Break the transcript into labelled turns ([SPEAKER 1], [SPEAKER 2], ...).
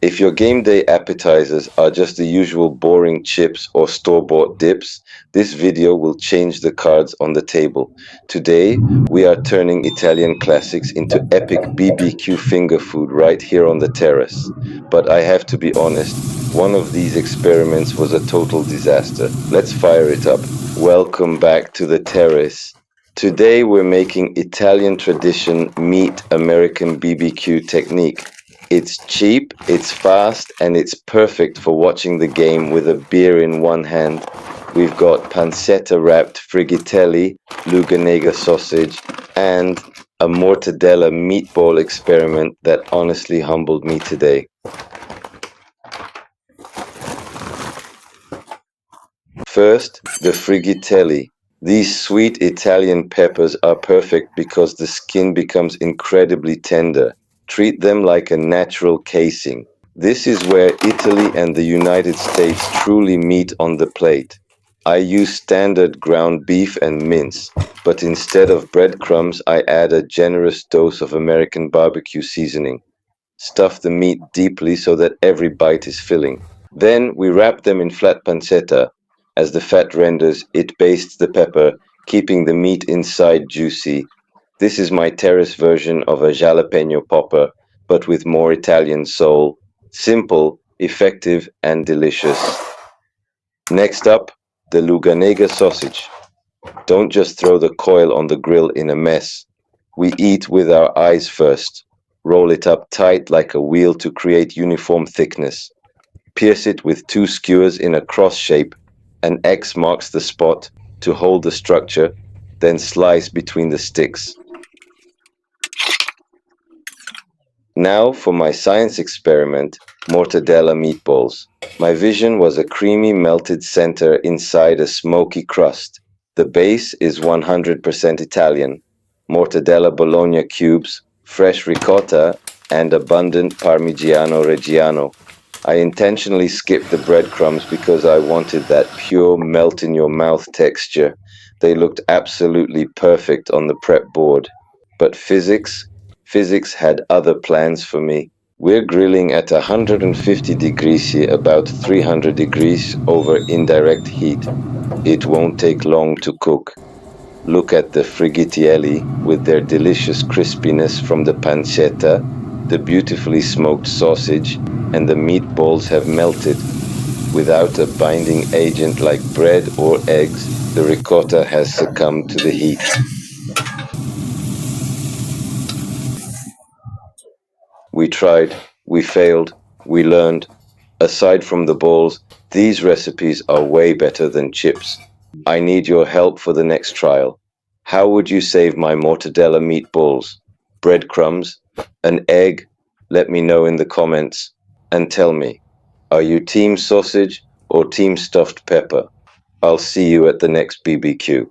[SPEAKER 1] If your game day appetizers are just the usual boring chips or store-bought dips, this video will change the cards on the table. Today, we are turning Italian classics into epic BBQ finger food right here on the terrace. But I have to be honest, one of these experiments was a total disaster. Let's fire it up. Welcome back to the terrace. Today we're making Italian tradition meet American BBQ technique. It's cheap, it's fast, and it's perfect for watching the game with a beer in one hand. We've got pancetta wrapped Friggitelli, Luganega sausage, and a Mortadella meatball experiment that honestly humbled me today. First, the Friggitelli. These sweet Italian peppers are perfect because the skin becomes incredibly tender. Treat them like a natural casing. This is where Italy and the United States truly meet on the plate. I use standard ground beef and mince, but instead of breadcrumbs, I add a generous dose of American barbecue seasoning. Stuff the meat deeply so that every bite is filling. Then we wrap them in flat pancetta. As the fat renders, it bastes the pepper, keeping the meat inside juicy. This is my terrace version of a jalapeno popper, but with more Italian soul. Simple, effective, and delicious. Next up, the Luganega sausage. Don't just throw the coil on the grill in a mess. We eat with our eyes first. Roll it up tight like a wheel to create uniform thickness. Pierce it with two skewers in a cross shape. An X marks the spot to hold the structure, then slice between the sticks. Now for my science experiment, Mortadella Meatballs. My vision was a creamy melted center inside a smoky crust. The base is 100% Italian. Mortadella Bologna cubes, fresh ricotta, and abundant Parmigiano Reggiano. I intentionally skipped the breadcrumbs because I wanted that pure melt in your mouth texture. They looked absolutely perfect on the prep board. But physics had other plans for me. We're grilling at 150 degrees here, about 300 degrees over indirect heat. It won't take long to cook. Look at the friggitielli with their delicious crispiness from the pancetta, the beautifully smoked sausage, and the meatballs have melted. Without a binding agent like bread or eggs, the ricotta has succumbed to the heat. We tried, we failed, we learned. Aside from the balls, these recipes are way better than chips. I need your help for the next trial. How would you save my mortadella meatballs? Breadcrumbs? An egg? Let me know in the comments. And tell me, are you team sausage or team stuffed pepper? I'll see you at the next BBQ.